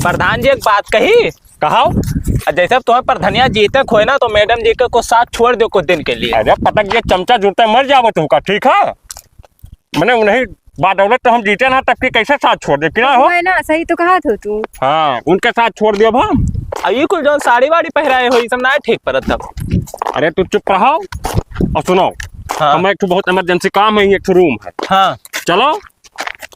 प्रधान जी एक बात कही। कहो। जैसे तुम्हें प्रधनिया जीते खोए ना तो मैडम जी को साथ छोड़ दो कुछ दिन के लिए। अरे पटक ये चमचा जूते मर जाओ तुमका, ठीक है। मैंने नहीं बादौलत तो हम जीते ना, तब की कैसे साथ छोड़ दे क्या हो ना, सही तो कहा था तू। हाँ उनके साथ छोड़ दियो हम। ये कुल जो साड़ी वाड़ी पहराए हो ये सब ना ठीक पर तब। अरे तू चुप रहो और सुनो। हाँ। हमें एक बहुत इमरजेंसी काम है, एक रूम है। हाँ चलो।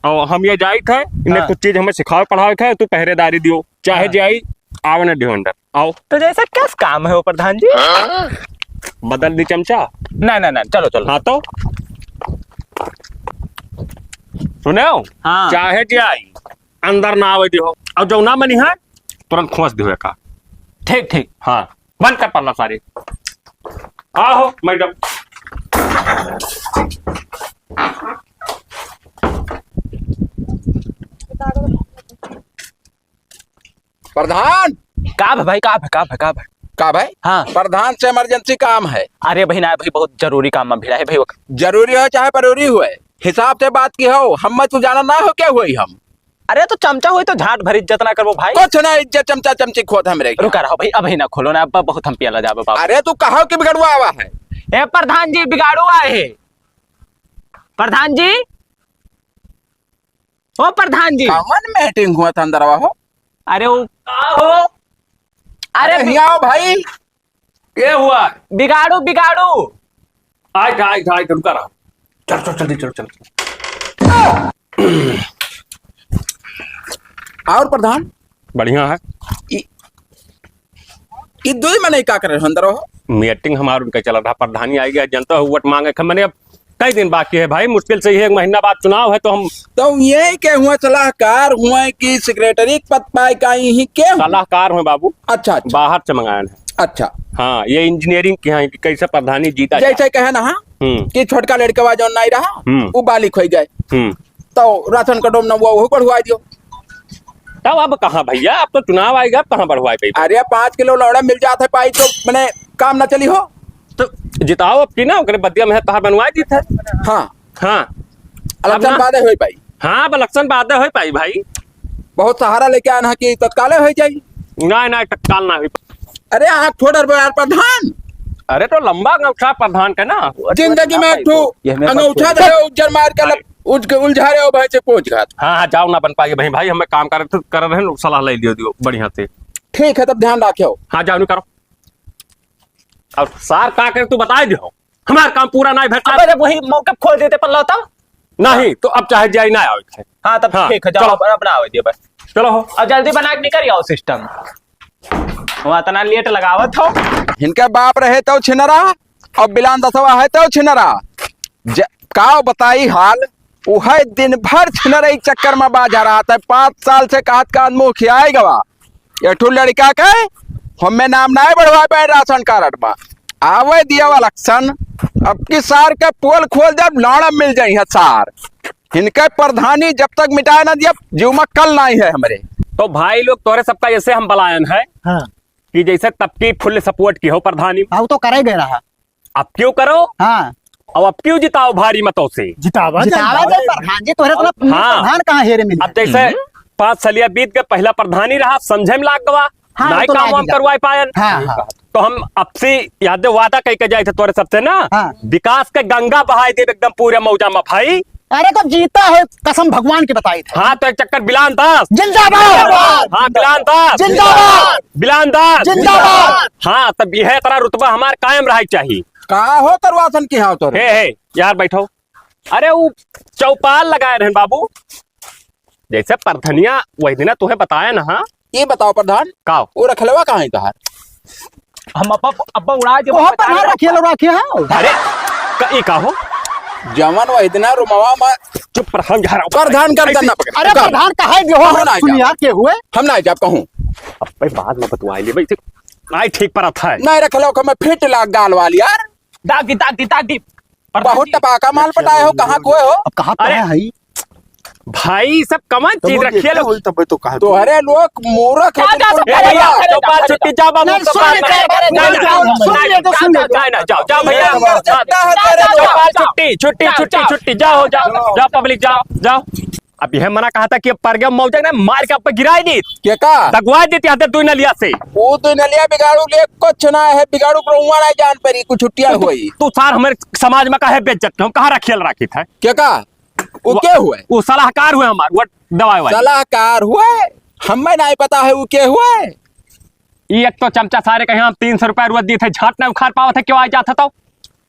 और हम ये जाई थे इन्हें हाँ। कुछ चीज हमें सिखाओ पढ़ाओ थे, तू पहरेदारी दियो चाहे जाई आओ ना दियो अंदर आओ। तो जैसा क्या काम है वो प्रधान जी? बदल दी चमचा। नहीं चलो चलो। हाँ तो सुनो। हाँ। चाहे जाई अंदर ना आवे दियो और जो ना बनी है तुरंत खोस दियो का। ठीक ठीक। हाँ बंद कर पड़ना सारे। आओ मैडम। प्रधान का भाई का भाई। का भाई। हाँ। प्रधान से इमरजेंसी काम है। अरे भाई ना भाई बहुत जरूरी काम में भिड़ा है भाई। जरूरी हो चाहे परूरी हुए हिसाब से बात की हो। हम तू जाना ना हो क्या हुई हम। अरे तो चमचा हुई तो झाट भरी इज्जत ना करबो भाई। कुछ ना इज्जत चमचा चमची खोद हमरे। रुका रहो भाई अभी ना खोलो ना, अब बहुत हम पियाला जाबे बाबा। अरे तू कहो कि बिगड़वा आवा है। ए प्रधान जी बिगाड़ू आए है। प्रधान जी ओ प्रधान जी। कौन मीटिंग हुआ था अंदर हो। अरे वो अरे अरे आओ भाई। ये हुआ बिगाड़ू बिगाड़ू। आए रुका रहो। चल जल्दी चल। और प्रधान बढ़िया है। ये दो ही मने क्या कर रहे हो अंदर हो। मीटिंग हमारा उनका चल रहा, प्रधानी आई गया जनता वोट मांगे। मैंने अब कई दिन बाकी है भाई, मुश्किल से ही 1 महीना बाद चुनाव है तो हम तो ये क्या हुआ सलाहकार हुआ कि सेक्रेटरी पद पाए का ही क्या। सलाहकार हैं बाबू। अच्छा अच्छा बाहर से मंगाए हैं। अच्छा। हाँ ये इंजीनियरिंग की है कि कैसे प्रधानी जीता जाए। जैसे कहे ना हाँ कि छोटका लड़का जो नहीं रहा वो बालिक हो गए तो राशन कार्ड में वो बढ़वा दियो। तब अब कहाँ भैया, अब तो चुनाव आएगा, अब कहाँ बढ़वाए पाई। अरे 5 किलो लौड़ा मिल जाता है पाई तो मैंने काम ना चली हो। तो जिताओ अब की ना ओकरे बदिया में तहार बनवाए दी थे। हाँ हाँ इलेक्शन बाद हुई पाई। हाँ इलेक्शन बाद हो पाई भाई। बहुत सहारा लेके आना कि तत्काल हो जाई। ना तत्काल ना हुई। अरे आँख थोड़ा प्रधान। अरे तो लंबा अंगूठा प्रधान का ना जिंदगी में एक अंगूठा दे उज्जर मार के उलझा रहे हो भाई से पहुंच गया। हाँ जाओ ना बन पाइए भाई हमें काम कर रहे हैं, सलाह ले दियो बढ़िया से। ठीक है तब ध्यान रखियो। हाँ जाओ नहीं करो। और सार का कर तू बता दियो हमारा काम पूरा नहीं भेटा। अबे वही मौका खोल देते पर लौटा नहीं तो अब चाहे जाए ना आओ। हाँ तब हाँ, ठीक है जाओ बनाओ दिए बस। चलो हो। अब जल्दी बना के निकल आओ सिस्टम। वहाँ तना लेट लगावत हो। इनके बाप रहे तो छिनरा और बिलान दसवा है तो छिनरा का बताई हाल। वह दिन भर छिनरा एक चक्कर में बाजा रहा था। 5 साल से कहत का मुँह खियाए गवा एठू लड़का के हमें नाम ना बढ़वा पाए राशन कार्ड में आवे दिया इलेक्शन। अब की सार के पोल खोल जब लौड़ा मिल जाये है सार। इनके प्रधानी जब तक मिटाए ना दिया जीव में कल नहीं है हमारे। तो भाई लोग तोरे सबका जैसे हम बलायन है हाँ। कि जैसे तबकी फुल सपोर्ट की हो प्रधानी। हाँ तो करे गए रहा। अब क्यों करो हाँ और अब क्यों जिताओ भारी मतों से। जितावा प्रधान जी तोरे प्रधान कहाँ हेरे मिले। अब जैसे 5 सालिया बीत गए, पहला प्रधानी रहा समझे में लाग गवा। हाँ, नहीं तो काम हम करवाए पायन। हाँ। तो हम अब से याद वादा कह के जाए थे तोरे सबसे ना। हाँ। विकास के गंगा बहाए दे एकदम पूरे मौजा में भाई। अरे तो जीता है कसम भगवान की बताई थे। हाँ तो एक चक्कर बिलान दास जिंदाबाद। हाँ बिलान दास जिंदाबाद। बिलान दास जिंदाबाद। हाँ तब यह तरह रुतबा हमार कायम रहा चाहिए। कहा हो तरवासन की हाँ तो हे यार बैठो। अरे वो चौपाल लगाए रहे बाबू जैसे प्रधनिया वही दिन तुम्हें बताया ना। हाँ ये बताओ प्रधान का वो रखलवा कहाँ है तहार। हम अब उड़ा के वहाँ पर हाँ रखिए हाँ। अरे का हो जमन वही दिन रुमावा में चुप रहो यार। प्रधान कर देना पड़ेगा। अरे प्रधान कहा है हम ना सुनिया के हुए हम ना जब कहूँ अब भाई बाद में बतवाई ले भाई नहीं ठीक पर था नहीं रखलो मैं फिट लाग गाल वाली यार। दागी बहुत टपाका माल पटाए हो कहाँ कोई हो। अब कहाँ पर है भाई सब कमन चीज रखिए लोग। तब तो कहा तो अरे लोग मूर्ख है भैया चौपाल छुट्टी जाओ बाबू जाओ भैया चौपाल छुट्टी छुट्टी छुट्टी छुट्टी जाओ जाओ जाओ पब्लिक जाओ जाओ अब यह मना कहा था कि पर गया मौजा ने मार के आप पे गिराई दी के का दगवा देती आते तू न लिया से वो तो नलिया बिगाड़ू ले कुछ ना है बिगाड़ू प्रहुआ ना जान परी कुछ छुट्टियां हुई तू सार हमारे समाज में कहे बेइज्जत हम कहाँ रखेल रखी था के का वो के हुए वो सलाहकार हुए हमारे वो दवाई वाले सलाहकार हुए हमें नहीं पता है वो के हुए ये एक तो चमचा सारे कहे हम 300 रुपया रुपया दिए थे झाट नहीं उखाड़ पावा था क्यों आ जाता तो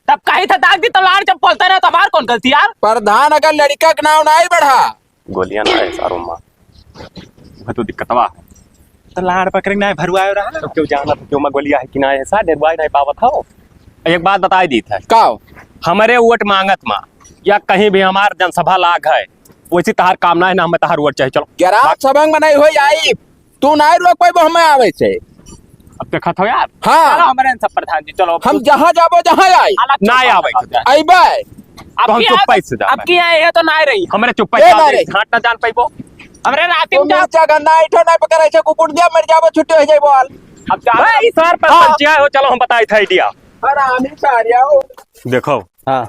तब कहीं था दाग दी तो लाड़ जब बोलता रहे तो हमार कौन गलती यार। प्रधान अगर लड़का का नाम नहीं बढ़ा गोलियां ना है सारों मां वह तो दिक्कतवा तो लाड़ पकड़ ना भरुआ रहा तो क्यों जाना तो क्यों मैं गोलियां है कि ना ऐसा डरवाई नहीं पावा था एक बात बताई दी था का हमारे वोट मांगत मां या कहीं भी हमार जनसभा लाग है वैसी तहार कामना है ना हमें तहार वोट चाहिए चलो ग्राम सभा में नहीं हो आई तू नहीं रोक पाइबो हमें आवे से अब देखा था यार चलो हाँ हमारे सब प्रधान जी चलो हम जहाँ जाबो जहाँ आई ना आवे अबे तो हम चुप पैसे जा अब की आए है तो ना रही हमारे चुप ए पैसे ना रे। झाट ना जान पाइबो हमरे राती तुम में नीचा गन्ना इठो नहीं पकड़े छे कुकुर दिया मर जाबो छुट्टी हो जाइबो हाल अब जा भाई सर पर हाँ। पंचायत हो चलो हम बताई था आइडिया हरामी सारिया हो देखो हाँ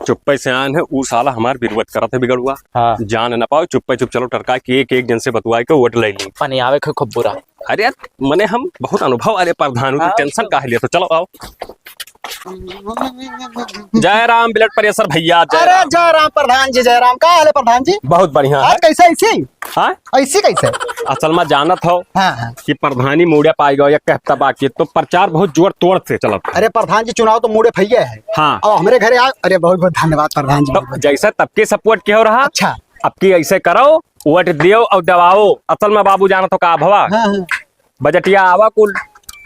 चुप्पे से आन है वो साला हमार विरोध करा था बिगड़ हुआ हाँ। जान न पाओ चुप्पे चुप चलो टरका कि एक जन से बतवाए के वोट ले ली पानी आवे के खूब बुरा अरे यार मने हम बहुत अनुभव वाले प्रधान हाँ। टेंशन का लिया तो चलो आओ जय राम ब्लड प्रेशर भैया जय अरे राम। जय राम प्रधान जी जय राम का हाल है प्रधान जी बहुत बढ़िया है आज कैसे ऐसी हाँ ऐसी कैसे असल में जानत हो हाँ हाँ कि प्रधानी मुड़िया पाएगा एक हफ्ता बाकी तो प्रचार बहुत जोर तोड़ से चला था अरे प्रधान जी चुनाव तो मुड़े भैया है हाँ और हमारे घरे आ अरे बहुत बहुत धन्यवाद प्रधान जी तो जैसा तब के सपोर्ट क्या हो रहा अच्छा अब की ऐसे करो वोट दियो और दबाओ असल में बाबू जाना तो का भवा हाँ हाँ बजटिया आवा कुल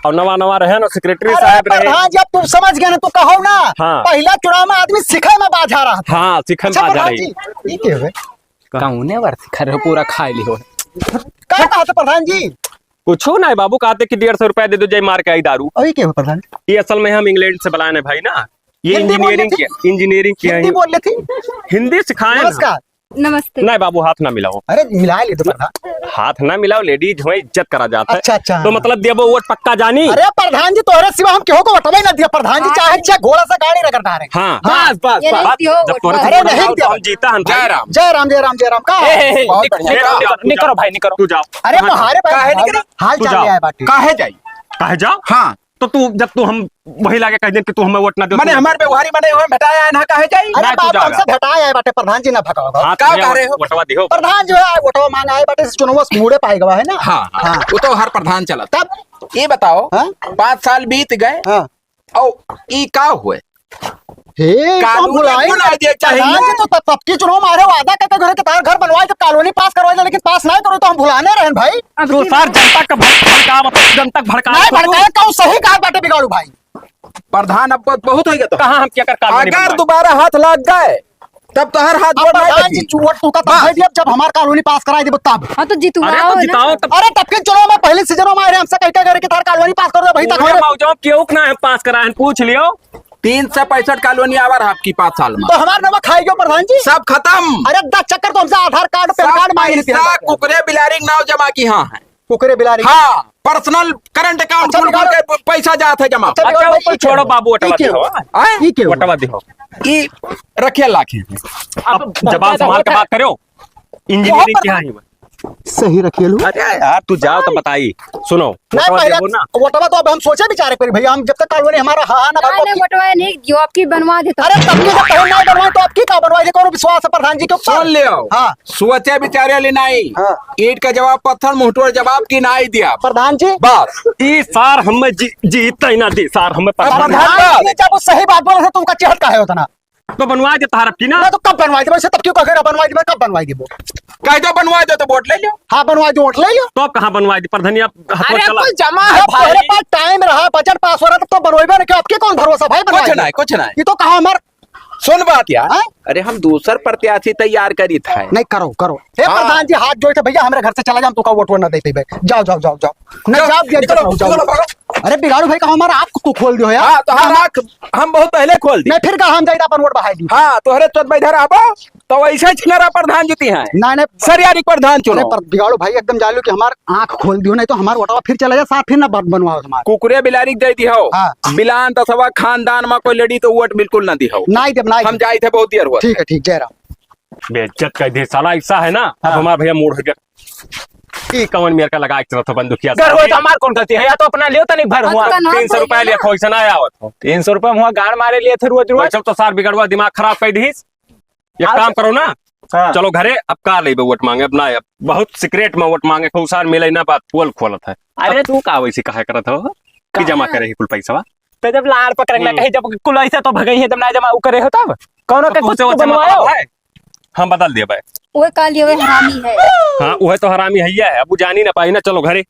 और नवा नवा रहे ना सेक्रेटरी अरे साहब रहे प्रधान जी अब तुम समझ गए ना तो कहो ना हाँ। पहला चुनाव में आदमी सिखे में बाजा रहा था हाँ सिखन अच्छा बाजा प्रधान रही जी ये क्या हुए कौने वर्ष खरे पूरा खाई ली हो क्या कहा था प्रधान जी कुछ नहीं बाबू कहते कि 150 रुपया दे दो जय मार के आई दारू अभी क्या हुआ प्रधान ये असल में हम इंग्लैंड से बुलाए भाई ना ये हिंदी बोल इंजीनियरिंग की हिंदी है बोल रही थी हिंदी सिखाए ना। नमस्कार नमस्ते। नहीं बाबू हाथ ना मिलाओ अरे मिला ले तो प्रधान हाथ ना मिलाओ लेडीज हो इज्जत करा जाता है अच्छा, अच्छा। तो मतलब देवो वोट पक्का जानी अरे प्रधान जी तोहरे सिवा हम केहू को वटवा ही ना दिया प्रधान जी चाहे चाहे घोड़ा सा गाड़ी रगड़ता रहे हाँ हाँ। बस ये नहीं बस दियो जब वोट तोहरे बस। से अरे वोट नहीं आओ तो दिया। हम जीता हम जय राम जय राम जय राम जय राम का बहुत बढ़िया नहीं करो भाई नहीं करो तू जाओ अरे तुम्हारे काहे पास निकली? हाल तू चाल जाओ। आए बाटे काहे जाई कहे जाओ हाँ तो तू जब तू हम वही लागे कह दे कि तू हमें वोट ना दे मने हमारे व्यवहारी मने हुए भेटाया ना काहे जाई अरे नहीं, तू बाप जाओ हमसे घटाए आए बाटे प्रधान जी ना भगाओ हाथ का में कह रहे हो? वोटवा दिहो प्रधान जो है वोटवा मांगा आए बाटे चुनाव मुड़े पाएगा है ना हाँ हाँ वो तो हर प्रधान चला तब ये बताओ हाँ? 5 साल बीत गए हाँ और ई का हुए हे तो हम कानून बुलाए क्यों नहीं दिया चाहिए? प्रधान जी तो तब की चुनाव मारे वादा करके घर के तार घर बनवाए जब कॉलोनी पास करवाए लेकिन पास नहीं करो तो हम भुलाने रहे भाई तू सर जनता का भड़का मतलब जनता भड़का नहीं भड़काए कहूँ सही कहा बाटे बिगाड़ू भाई प्रधान अब बहुत हो गया तो कहाँ हम क्या कर कानूनी अगर बनवाए? दोबारा हाथ लग गए तब तो हर हाथ अब बोल प्रधान नहीं जी चुवट टूका तब भाई दिया जब हमार कॉलोनी पास कराई देबो तब हाँ तो अरे जितवाओ तो ना। जिताओ तब अरे तब के चुनाव में पहले सीजनों में आए हमसे कह के के तार कॉलोनी पास कर दो भाई तक पूरे हमारे मौजों क्यों ना है पास कराए पूछ लियो 365 कॉलोनी आवर आपकी 5 साल में तो हमार नवा खाई गयो प्रधान जी सब खत्म अरे 10 चक्कर तो हमसे आधार कार्ड पैन सब कार्ड मांग लेते पैसा कुकरे बिलारी नाव जमा की हाँ है कुकरे बिलारी हाँ पर्सनल करंट अकाउंट अच्छा, खोल के पैसा जाता है जमा अच्छा, अच्छा भाई, ऊपर ये छोड़ो क्या बाबू हुआ? वटवा ये क्या दिहो हुआ? आए? ये क्या हुआ? वटवा दिहो ई रखे लाखे अब जवाब संभाल के बात करो इंजीनियरिंग क्या है सही रखिए लो अरे यार तू जाओ तो बताई सुनो नहीं वटवा पहले देबो ना वोटवा तो अब हम सोचे विचारे पर भैया हम जब तक कॉलोनी हमारा हाँ ना नहीं नहीं बटवाया नहीं जो आपकी बनवा देता अरे तब की जब पहले नहीं बनवाए तो अब की का बनवाए कौन विश्वास है प्रधान जी के ऊपर सुन लियो हाँ सोचे बिचारे ले नहीं हाँ। ईट का जवाब पत्थर मुंहटोड़ जवाब की नहीं दिया प्रधान जी बस ई सार हमें जीतता ही ना दे सार हमें पता अब नहीं। प्रधान जी जब वो सही बात बोले तो उनका चेहरा काहे होता ना तो बनवा दे तारफ की ना मैं तो कब बनवाई दे तब क्यों कह बनवाई दे मैं कब बनवाई दे वो कह दो बनवा दो तो वोट ले लो हाँ बनवाई दो वोट ले लो तो अब कहाँ बनवा दी प्रधनिया हाथों अरे चला कुछ जमा है जब तेरे भाई पास टाइम रहा बजट पास हो रहा तब तो बनवाइबे नहीं आपके कौन भरोसा भाई कुछ बनवाई नहीं कुछ नहीं ये तो कहा हमार सुन बात यार हाँ? अरे हम दूसर प्रत्याशी तैयार करी था नहीं करो करो हे हाँ। प्रधान जी हाथ जोड़े थे भैया हमारे घर से चला जाओ तो का वोट वोट ना देते भाई जाओ जाओ जाओ जाओ नहीं जाओ दिया निकलो, जाओ निकलो, जाओ अरे बिगाड़ू भाई का हमारा आँख तू खोल दियो यार हाँ तो हर आँख हम बहुत पहले खोल दी मैं फिर कहा हम जाइए अपन वोट बहाई दी हाँ तोहरे चौथ इधर आबो तो वैसे छिनरा प्रधान जीती हैं नहीं नहीं सरियारी प्रधान चुनो अरे पर बिगाड़ू भाई एकदम जालू कि हमार आँख खोल दियो नहीं तो हमार वोटवा फिर चला जाए साथ फिर ना बनवाओ हमार कुकुरे बिलारी दे दी हो हाँ। बिलान तसवा खानदान में कोई लड़ी तो वोट बिल्कुल ना दी हो नहीं देव नहीं हम जाए थे बहुत देर हुआ ठीक है ठीक जय राम बेइज्जत कर दे साला, ऐसा है ना। अब हमारा भैया मूड हो गया। ई कवन मेरे का लगा एक तरह तो बंदूकिया घर हो तो हमार कौन करती है, या तो अपना लियो तनिक भर हुआ। आपका नाम 300 रुपया बोलिए लिया ना। खोई ना आवत हो। 300 रुपये हुआ गाड़ मारे लिए थे रोज रोज। चल तो सार बिगड़वा, दिमाग खराब कर दीस। एक काम करो ना, हाँ। चलो घरे अब का लेबे वोट मांगे अपना, अब बहुत सीक्रेट में वोट मांगे खूब सार मिले ना, बात पोल खोलत है। अरे तू का वैसे कहा करत हो कि जमा करे ही कुल पैसा। तो जब लाड़ पकड़ना कहीं जब कुल ऐसे तो भगई है, जब ना जमा करे हो तब कौन के कुछ तो बनवाओ। हम बदल दिए भाई। वो काली वो हरामी है। हाँ वह तो हरामी हैया है, अब वो जानी ना पाई ना। चलो घरे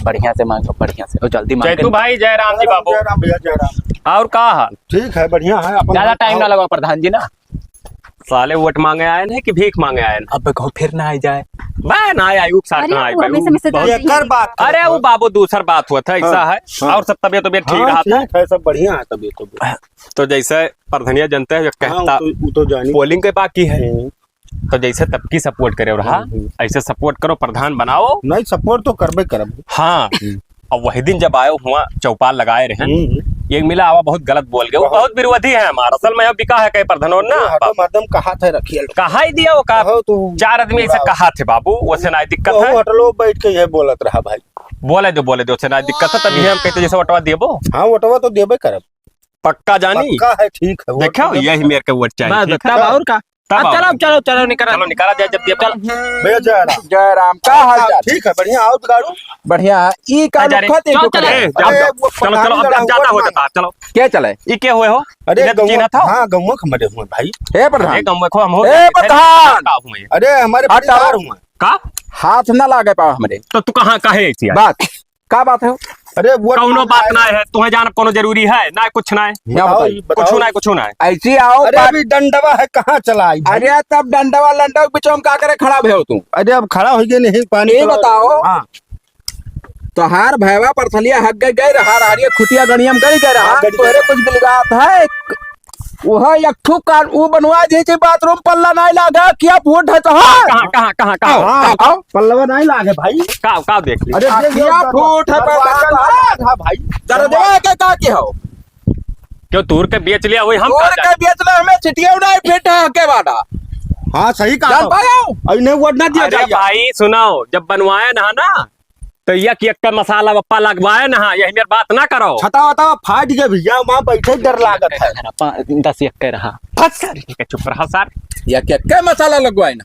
बढ़िया से मांगो, बढ़िया से, और जल्दी मांगो। जयतू भाई, जय राम जी बाबू। जय राम भैया, जय राम। और का हाल? ठीक है, बढ़िया है। अपन ज्यादा टाइम ना लगाओ प्रधान जी ना। साले वोट मांगे आए हैं कि भीख मांगे आए हैं? अब कहो फिर ना आ जाए। मैं ना आयु साथ अरे ना आई वो हमेशा में से बहुत- डरती है। कर बात कर। अरे वो बाबू दूसर बात हुआ था, ऐसा हाँ, है। हाँ। और सब तबियत तबियत ठीक हाँ, रहा था। ठीक है, सब बढ़िया है तभी तो जैसे प्रधनिया जनता है जो कहता वो तो जानी। पोलिंग के बाकी है, तो जैसे तबकी सपोर्ट करे रहा ऐसे सपोर्ट करो, प्रधान बनाओ। नहीं, सपोर्ट तो करबे करब। हाँ। और वही दिन जब आयो हुआ चौपाल लगाए रहे, एक मिला आवा बहुत गलत बोल गए, वो बहुत विरोधी है हमारा। असल में अब बिका है कई प्रधान ना मदम कहा था रखिए। कहा ही दिया वो कहा। कहो तो 4 आदमी ऐसे कहा थे बाबू, वैसे ना दिक्कत है। हटलो बैठ के ये बोलत रहा भाई। बोले दो वैसे ना दिक्कत है, तभी हम कहते जैसे वटवा दिए हाँ, वटवा तो देबे करब। पक्का जानी। पक्का है, ठीक है। देखो यही मेरे के वोट चाहिए। ठीक है? तब और का। तब अब आओ। चलो चलो चलो निकल। चलो निकाला जाए जब दिया चल। भैया जय राम। जय राम, का हाल चाल? ठीक है, बढ़िया। आओ गाड़ू। बढ़िया। ई का जा रे। लुखत चल, है चल, ए, जाओ, अरे, जाओ। वो चलो चलो अब प्रधान ज्यादा हो लड़ा जाता। चलो क्या चले? ये क्या हुए हो? अरे इधर जीना था। हाँ, गौवा खमरे हुए भाई। हे प्रधान, एक गम को हम हो ए, जाते थे। प्रधान! का हुए? अरे हमारे हटाओ। परिवार हुए। का हाथ न लागे पाओ हमरे। तो तू कहाँ कहे ऐसी है? बात का बात है? अरे वो कौनो बात ना है, तुम्हें जाना कोनो जरूरी है ना? कुछ ना है, क्या बताओ, बताइए? कुछ ना है, कुछ ना है। ऐसी आओ अरे बात। अभी डंडवा है, कहाँ चला आई भाई? अरे तब डंडवा लंडवा के बीचों में का करे खड़ा भे तू? अरे अब खड़ा हो गया नहीं, पानी ये चलाओ। बताओ। हाँ, तोहार भैवा परथलिया हक गए रहा रहारिया खुटिया गणियम गई गए रहा। हाँ, गड़ी तोहरे कुछ बिलगात है। वह यक्ठू कार वो बनवा जे जे बाथरूम पल्ला नहीं लागा किया फूट है तो हाँ। कहाँ कहाँ कहाँ कहाँ हाँ, आओ। पल्लवा नहीं लागे भाई। का देख ली। अरे किया फूट है पर हाँ भाई। दर्दवा के का की हो? क्यों तूर के बेच लिया वही हम तोर कहाँ के जाए? बेचले हमें चिटिया उड़ाई फिट है के बाड़ा। हाँ, सही चल कहा। पाओ। अभी नहीं वोट ना दिया अरे जाएगा। भाई सुनो, जब बनवाए ना तो यक का मसाला वप्पा लगवाए ना, यही मेरी बात ना करो। छता वता फाट गया भैया, वहाँ बैठे डर लागत है। 10 एक रहा। चुप रहा सर। या क्या के मसाला लगवाए ना?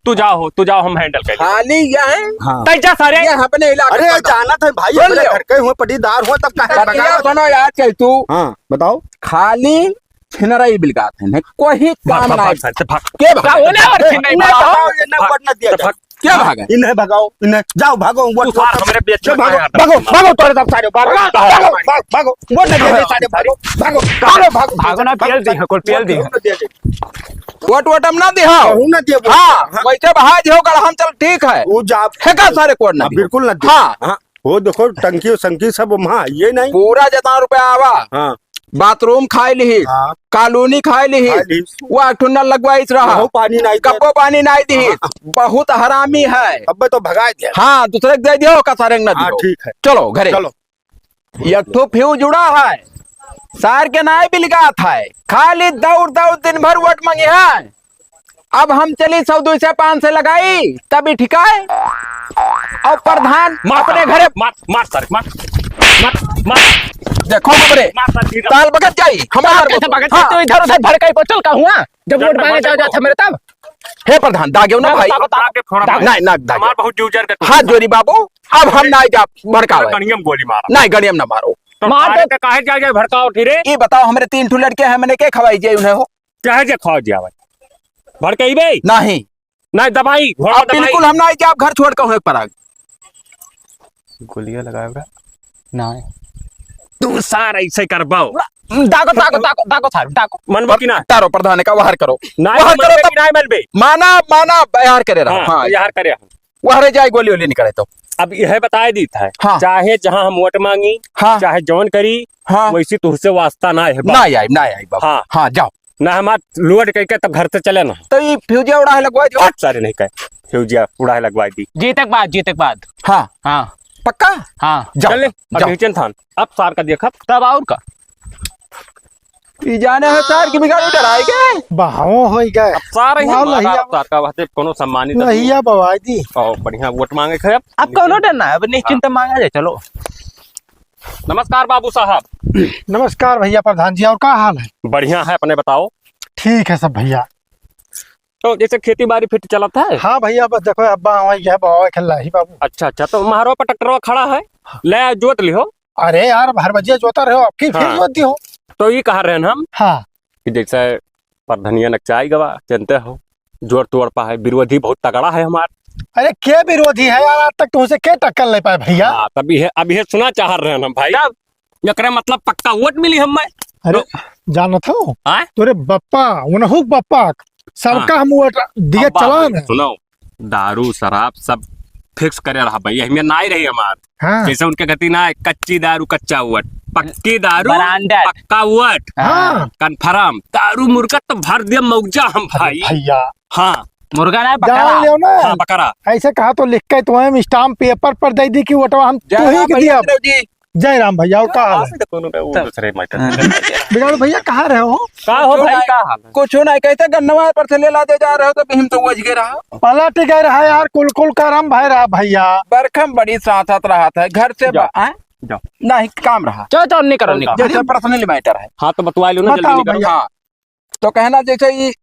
तू जाओ हम हैंडल कर खाली यह हाँ। तैजा सारे। ये अपने इलाके अरे में जाना था भाई, सुन अपने लो। घर के हुए पटीदार हुए तब कहे बतिया सुनो यार चल तू। हाँ बताओ। खाली छिनराई बिलगात है न कोई काम भाग नहीं। सर से भाग। के का भाग? होने और छिन नहीं इन्हें भागो। भगाओ, इन्हें वोट ना दिया तो जाए। भाग। क्या भागे? इन्हें भगाओ, इन्हें जाओ भागो तू वोट सार हमरे बेच चल, में भागो आया था। भागो भागो तोरे सब सारे भागो भागो भागो भागो वोट ना दिया जाए सारे भागो भागो भागो भागो भागो ना, पेल दी है, कोई पेल दी है। वोट वोट हम ना दिहा। कहूँ ना दिया हाँ वैसे बहाज हो कर हम चल ठीक है। वो जा है का सारे कोड ना दिहो। बिल्कुल ना दिया। हाँ। हाँ, वो देखो टंकी संकी सब वहाँ ये नहीं। पूरा जितना रुपया आवा हाँ बाथरूम खाई ली, हाँ कॉलोनी खाई ली, खाई ली। वो ठुन्ना लगवाइस रहा, वो पानी नहीं दे। कपो पानी नहीं दी। बहुत हरामी है। अब तो भगा दिया। हाँ दूसरे के दे दियो का सारे न हाँ दियो। ठीक है, चलो घरे। चलो। एक ठो फ्यूज जुड़ा है, सार के नाय बिलगात है, खाली दौड़ दौड़ दिन भर वोट मांगे है। अब हम चली 100 200 500 लगाई तभी ठिकाए। और प्रधान अपने घरे मार सर मार मार देखो हमरे मार सर सीधा। ताल बगत जाई हमारे कैसे भगत तो इधर उधर भड़काई पर चल का हुआ जब वोट मांगे जाओ जाते मेरे तब। हे प्रधान दागियो ना भाई। बता के फोड़ा नहीं ना दागियो। हमार बहुत यूजर के हाथ जोड़ी बाबू, अब हम ना जा भड़कावे। कणियम गोली मारा। नहीं गड़ियम ना मारो। तो मार मार के काहे जा भड़काओ फिरे? ये बताओ हमारे 3 ठू लड़के हैं, मैंने के खवाई जे उन्हें हो? चाहे जे खा दिया भाई भड़काइबे नहीं नहीं दबाई घोड़ा अब बिल्कुल हम ना जा घर छोड़ के पर आगे। गोलियां लगाएगा नहीं तू सार ऐसे करबाओ दागो दागो दागो दागो सार दागो। मनबो की ना तारो प्रधान का वहार करो। नहीं वहार करो मनबे तब की नहीं मनबे। माना माना यार करे रहा। हाँ हाँ यार करे हम। वहारे जाए गोली ओली निकले तो। अब यह बताए दी था हाँ। चाहे जहां हम वोट मांगी हाँ चाहे जौन करी हाँ वैसी तुझसे वास्ता ना है ना आई ना आई बाबू। हाँ। हाँ जाओ। ना हमार लोड करके तब घर से चले ना तो ये फ्यूजिया उड़ा है लगवा दियो। सारे नहीं कहे फ्यूजिया उड़ा लगवाई दी। जीतक बाद हाँ हाँ पक्का हाँ जाओ चल ले जाओ। अभी थान अब सार का देखा तब और का ई जाने है सार की बिगाड़ उधर आएगा। बहाओ हो गए अब सार ही वाह, हमारा लहिया। अब सार का वहां कोनो सम्मानित लहिया बवाई दी। और बढ़िया वोट मांगे थे अब कौनो डरना है, अब निश्चिंत मांगा जाए। चलो नमस्कार बाबू साहब। नमस्कार भैया प्रधान जी, और क्या हाल है? बढ़िया है, अपने बताओ। ठीक है सब भैया। तो जैसे खेती बाड़ी फिर चलता है। हाँ भैया बस देखो अब्बा वही है बवा खेल रही बाबू। अच्छा अच्छा, तो महारो पर ट्रैक्टर खड़ा है, ले जोत लिहो। अरे यार हर बजे जोता रहो, अब फिर हाँ। जोत दी हो। तो ये कह रहे हैं हम हाँ कि जैसे परधनिया नकचाई गवा जानते हो, जोड़ तोड़ पा है, विरोधी बहुत तगड़ा है हमारा। अरे के विरोधी है यार, आज तक तुमसे के टक्कर ले पाए भैया। हाँ, तभी है अभी है सुना चाह रहे हैं हम भाई। एकरे मतलब पक्का वोट मिली हमें। अरे जानत हो आए? तोरे बप्पा उनहु बप्पा सबका हम वोट दिए अब बात चला ना। सुनो, दारू शराब सब फिक्स करे रहा भैया, हमें ना ही रही हमार। हाँ जैसे उनके गति ना है, कच्ची दारू कच्चा वोट, पक्की दारू ब्रांडेड। पक्का वोट, हाँ कन्फर्म। दारू मुर्गा तो भर दिया मौजा हम भाई। भैया हाँ मुर्गा ना जान बकरा। लियो ना, हाँ बकरा। ऐसे कहा तो लिख के तुम्हें स्टाम्प पेपर पर दे दी कि वोटवा हम जय तू ही राम के भैया दिया। जी। जय राम भैया, और कहा दूसरे मैटर बिगाड़ भैया कहाँ रहे हो? का हो भाई, का हाल है? कुछ नहीं कहते गन्नवा पर से ले ला दे जा रहे हो तो हम तो वज गए रहा। पलट गए रहा यार, कुल करम भाई रहा भैया। बरखम बड़ी साथ रहा था घर से जाओ। नहीं काम रहा, चलो चलो नहीं करो नहीं करो। जैसे पर्सनल मैटर है। हाँ तो बतवा लो ना, जल्दी बताओ निकलो। भैया। हाँ तो कहना जैसे ये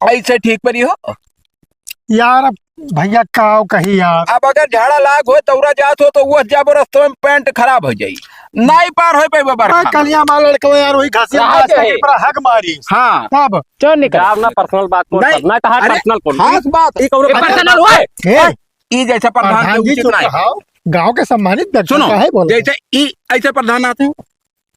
ऐसे ठीक परी हो। यार अब भैया काओ कही यार। अब अगर झाड़ा लाग हो तौरा जात हो तो वो जाबो रस्तों में पैंट खराब हो जाई, नहीं पार हो पे बरखा। कलिया मार लड़के यार वही घासी राह के है। पर हक मारी। हाँ तब चलो नहीं करो। आप ना पर्सनल बात को नहीं, करना है, तो हाँ अरे, पर्सनल को खास बात ये कौनो ये पर्सनल पर्सनल हुआ है। हे, ई जैसे प्रधान प्रधान के जी उचित चुप नहीं। रहो, गांव के सम्मानित व्यक्ति सुनो का है बोलो। जैसे ई ऐसे प्रधान आते हो,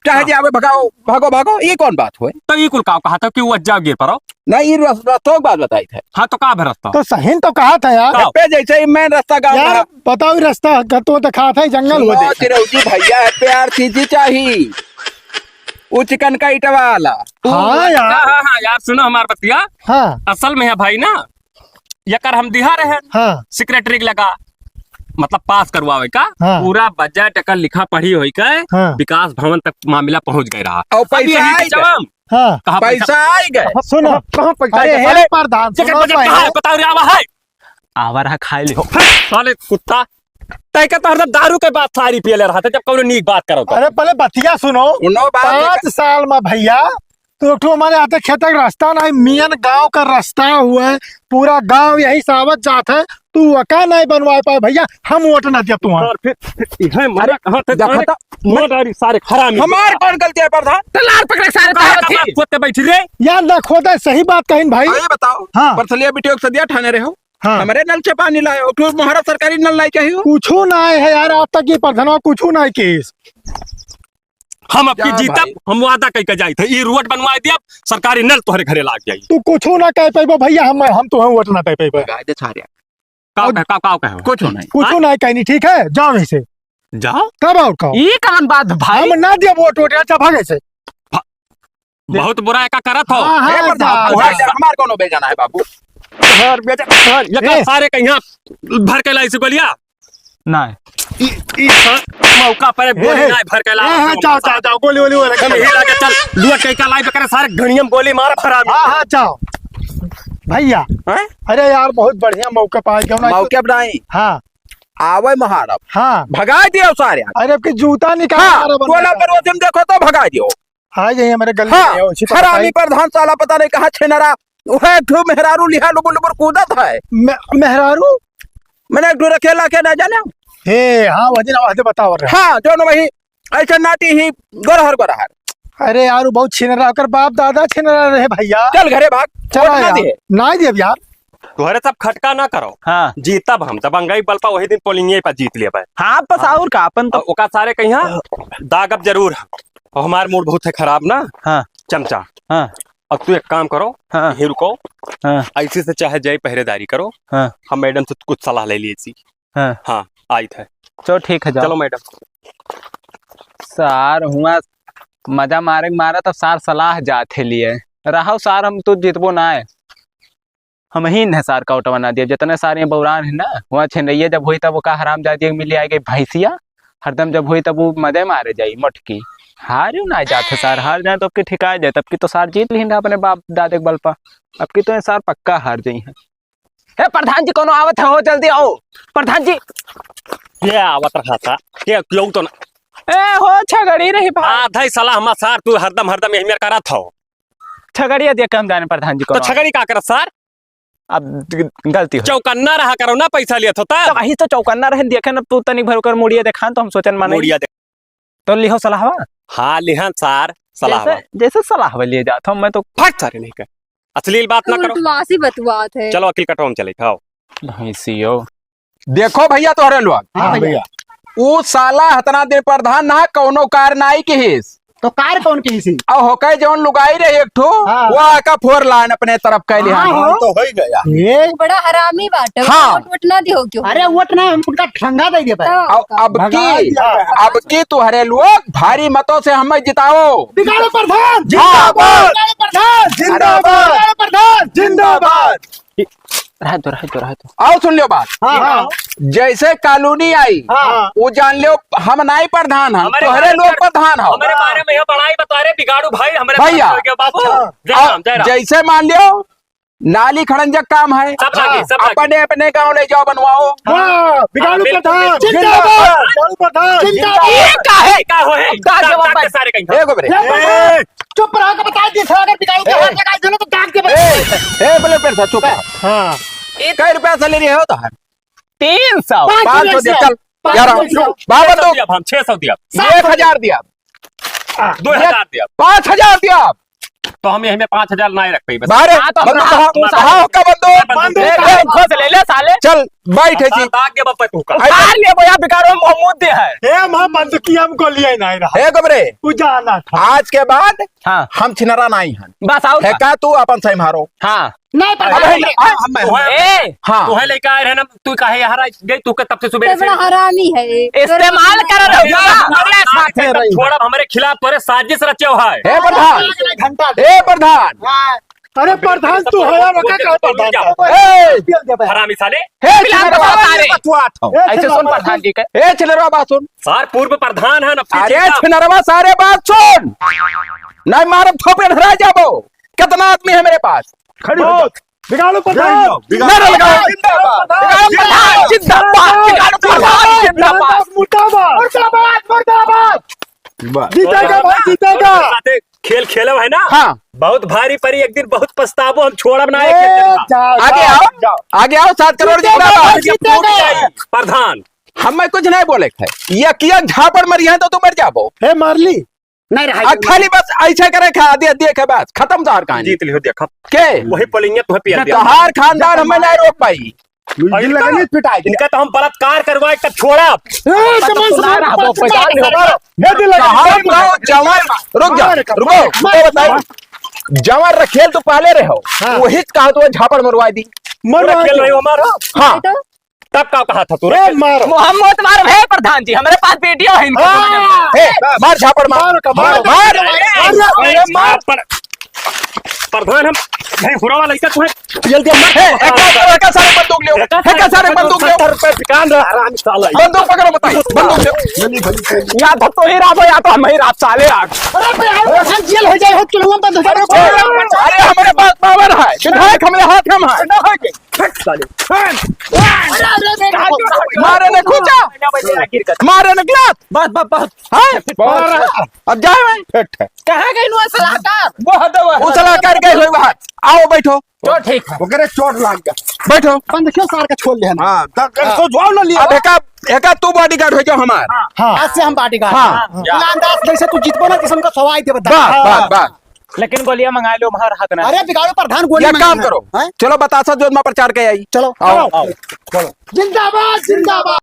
चाहे जी आवे भगाओ भागो भागो, ये कौन बात हुई? तो ये कुल का कहा था कि वो जाओ गिर पड़ो। नहीं ये रास्तों की बात बताई थे। हाँ तो का भरस्ता तो सही तो कहा था यार। का? पे जैसे ही मेन रास्ता गाँव यार रहा। बताओ रास्ता तो दिखा था जंगल हो सुनो चिरौजी भैया है, प्यार चीजी चाहिए, वो चिकन का ईटा वाला। हाँ यार। हाँ हाँ यार, सुनो हमार बतिया। हाँ असल में है भाई ना, यकर हम दिहा रहे हाँ सेक्रेटरी के लगा, मतलब पास करवावे का हाँ। पूरा बजट का लिखा पढ़ी हुई का हाँ। विकास भवन तक मामला पहुंच गए रहा। और अब पैसा यही आई के गए, जवाब हाँ कहाँ पैसा आई गए। सुनो कहाँ पैसा अरे है? हे प्रधान जगह सुनो बजट तो कहाँ है? है। बताओ रे, आवा है आवा रहा खाए ले। साले कुत्ता, तय का तो हरदम दारू के बाद सारी पिए ले रहा था, जब कौनो नीक बात करो तो। अरे पहले बतिया सुनो। उनो बात 5 साल में भैया तो एक ठो हमारे आते खेत का रास्ता नहीं, मियन गांव का रास्ता हुआ है, पूरा गांव यही सावत जात है, तू वका नहीं बनवा पाए भैया, हम वोट न दिया तुम्हारा। और फिर इहे मरा कहाँ थे देखो सारे? तो- मोदारी सारे हरामी। हमार कौन गलती है प्रधान? लार पकड़े सारे कहाँ तावत कहाँ थी। सोते बैठी रे? यार ना खोदा सही बात कहीं भाई। ये बताओ हाँ। परसलिया बिटियों को सदिया ठाने रहे हो, हाँ हमारे नल से पानी लाए हो, तो महारा सरकारी नल लाई चाहिए। कुछू ना है यार, आज तक ये प्रधानवा कुछू ना केस। हम अपनी जा जीतब, भाई। हम वादा कई के जाई थे, ये रोड बनवा दिया, सरकारी नल तोहरे घरे लाग जाई। तू कुछू ना कह पाइबो भैया, हम तो वोट ना दे पाइबो। गाय सारे काव कहो कुछ नहीं। कुछू ना कहनी, ठीक है जाओ यहीं से। जाओ। तब और कहो ये कौन बात भाई? हम ना दिया वोट वोट, अच्छा भागे से। बहुत बुरा का करत हो। हाँ, हे हाँ, प्रधान, जा, तुम्हारे जा। हमार कोनो बेजाना है बाबू। घर बेटा घर, ये ए। सारे कहीं भर के लाई से गोलिया। नहीं मौका पर गोली ए, नहीं भर के ला। जाओ जाओ जाओ, गोली वोली वाला हम ही लाके चल लुट के का लाई करे सारे घड़ियम गोली मार हरामी। हाँ हाँ जाओ भैया। हैं? अरे यार बहुत बढ़िया मौका पाए क्यों ना। मौके पर नहीं हाँ आवे महारब हाँ। भगा दियो सारे। अरे आपके जूता निकाल। हाँ टोला पर तुम देखो तो भगा दियो। आ जाइए मेरे गली हाँ में, उसी पर हरामी प्रधान साला पता नहीं कहाँ छेनरा वह ठो मेहरारू लिहा लुबुर लुबुर कूदत है। मेहरारू। मैंने एक ठो रखेला के ना जाने। हे हाँ वही ना वही बताओ रहे। हाँ जो वही ऐसा नाटी ही गोरहर गोरहर। अरे यार वो बहुत छिनरा कर बाप दादा छिनरा रहे भैया। चल घरे भाग, चलो वोट ना यार दिए। ना दिए यार। तोहरे सब खटका ना करो, हाँ जीतब हम तब अंगई बल पा वही दिन पोलिंग पर जीत लिया पाए। हाँ बस और का अपन तो। ओका सारे कहीं दागब जरूर है। और हमार मूड बहुत है खराब ना हाँ चमचा। हाँ अब तू एक काम करो, हाँ यहीं रुको, हाँ ऐसे से चाहे जाए पहरेदारी करो। हाँ हम मैडम से कुछ सलाह ले लिए थी। हाँ हाँ आई थे। चलो ठीक है जाओ। चलो मैडम। सार हुआ मजा मारे मारा तब सार सलाह जाते लिए रहो सार, हम तो जितबो ना है। हम ही न सार का बना दिया जितने सारे बौरान है ना वहाँ छिनैया जब हुई तब वो का हराम जाती मिली आएगी भैंसिया हरदम जब हुई तब वो मदे मारे जाई मटकी हारू ना जाते सार हार जाए तो अब की ठिका जाए तब की तो सार जीत ली अपने बाप दादे के बल पर अब की तो सार पक्का हार जाई है। हे प्रधान जी कोनो आवत है हो जल्दी आओ प्रधान जी। ये आवत रहा था ये क्यों तो ना ए हो छगड़ी रही भाई आधा ही साला हमार सार तू हरदम हरदम यही मेरा करा था छगड़िया देख के हम जाने प्रधान जी को तो छगड़ी का करत सार अब गलती हो चौकन्ना रहा करो ना पैसा लिया था तो वही तो चौकन्ना रहे देखे ना तू तनी भर कर मुड़िया देखा तो हम सोचन माने मुड़िया दे तो लिहो सलाहवा हाँ लिहन सार सलाह जैसे सलाह लिए जाता हूँ मैं तो फट सारे नहीं कर अश्लील बात ना करो बकवासी बतवात है। चलो अकील कटवा में चले खाओ भैंसियो देखो भैया तोहरे लोग हाँ भैया ऊ साला हतना दिन प्रधान ना कौनो कार नाई के हिस तो कार कौन की सी और होके जौन लुगाई रहे एक ठो हाँ। वो आका फोर लाइन अपने तरफ कैली हाँ, तो हो गया ये बड़ा हरामी बात है। हाँ। वोट ना दियो क्यों? अरे वोट ना हम उनका ठंगा दे दिया अब की तुम्हारे लोग भारी मतों से हमें जिताओ। बिगाड़ो प्रधान जिंदाबाद! बिगाड़ो प्रधान जिंदाबाद बिगाड़ो प्रधान जिंदाबाद। रह तो आओ सुन लो बात हाँ जैसे कॉलोनी आई हाँ वो जान लो हम नाई प्रधान हम हमारे तोहरे लोग प्रधान हो हमारे बारे में यह बड़ाई बता रहे बिगाड़ू भाई हमारे भैया। बात के बाबू जय और राम जय राम जैसे मान लियो नाली खड़ंजक काम है सब लागे सब लागे अपने अपने गाँव ले जाओ बनवाओ। हाँ बिगाड़ो बिल्कुल, प्रधान बिल्कुल। जिंदाबाद बिगाड़ो प्रधान जिंदाबाद। का है दाग जवाब दाग के सारे कहीं ए गोबरे ए, चुप रहो के बता दी अगर बिगाड़ो के हाथ लगा देना तो दाग के ए बोले पेड़ सा चुप रहो। हाँ कई रुपया से ले रही हो तो 300 500 दिया चल यार बाबा तो दिया हम 600 दिया 1000 दिया 2000 दिया 5000 दिया तो हम यही में 5000 ना रख पाई बस बारे हाँ, तो बंदूक हाँ, कहाँ तो कहाँ का बंदूक बंदूक खोज ले ले साले चल बैठ ऐसी दाग के बप्पा तू का हार लिए बोया बिकारो मोहम्मद दे है ए मां बंदूकी हमको लिए नहीं रहा हे गोबरे तू जाना था आज के बाद हाँ हम छिनरा नहीं हन बस आओ है का तू अपन सही मारो हाँ नहीं अब ए हाँ तू है लेके आए रहे ना तू काहे यहाँ गई तू के तब से सुबह तो बड़ा हरामी है। इस्तेमाल कर रहे हो छोड़ा हमारे खिलाफ तोरे साजिश रचे हुआ है हे प्रधान घंटा हे प्रधान अरे प्रधान तू है रोका का प्रधान ए हरामी साले हे बिलान छिनरा बता सारे। ए ऐसे सुन प्रधान जी के ए छिनरा बात सुन सार पूर्व प्रधान है ना अरे छिनरवा सारे बात सुन नहीं मारब थोपे धरा जाबो कितना आदमी है मेरे पास खड़ी हो बिगाड़ो प्रधान नारा लगाओ जिंदाबाद जिंदाबाद बिकारो प्रधान जिंदाबाद मुर्दाबाद मुर्दाबाद मुर्दाबाद जीतेगा भाई जीतेगा साथे खेल खेलो है ना हाँ बहुत भारी परी एक दिन बहुत पछतावो हम छोड़ब ना ए, जाओ, आगे जाओ, आओ आगे आओ 7 करोड़ जिंदाबाद जीतेगा। प्रधान हमें कुछ नहीं बोले थे ये किया झापड़ मरी है तो तुम मर जाबो हे मारली नहीं रहा खाली बस ऐसे करे खा दे दे के बस खत्म सार कहानी जीत लियो देखा के वही पोलिंग तुम्हें पिया दिया तहार खानदान हमें नहीं रोक पाई इनका तो हम बलात्कार करवाए तब छोड़ा जवान रुक जा रुको मैं बताई जवान रखेल तो पहले रहो वही कहा तो झापड़ मरवा दी खेल रही हो हमारा हाँ तो तब का कहा था तू मारो मोहम्मद मारो है प्रधान जी हमारे पास वीडियो है इनका ए, मार झापड़ मार मार प्रधान हम भाई हुरावा लइका तुम्हें जल्दी एक सारे बंदूक ले एक सारे बंदूक ले बंदूक पकड़ो बताइए बंदूक ले या तो ही रात हो या तो हम ही रात साले आग जेल हो जाए अरे हमारे पास पावर है विधायक हमारे हाथ में है मारे ने खूचा मारे ने गिलास बस बस बस हाँ अब जाए मैं कहाँ गई नुआ सलाहकार वो सलाहकार गए हुए बाहर आओ बैठो तो ठीक है वगैरह चोट लाग गया बैठो बंद क्यों सार का छोड़ लिया हाँ तो जवाब ना लिया अब एका तू बॉडीगार्ड हो जाओ हमार हाँ आज से हम पार्टी का हाँ। अंदाज जैसे तू जितबो ना किस्म का सवाई दे बता बात लेकिन गोलियां मंगा लो हमारे हाथ में अरे बिगाड़ो प्रधान गोली एक काम करो चलो बतासा जो प्रचार के आई चलो आओ जिंदाबाद जिंदाबाद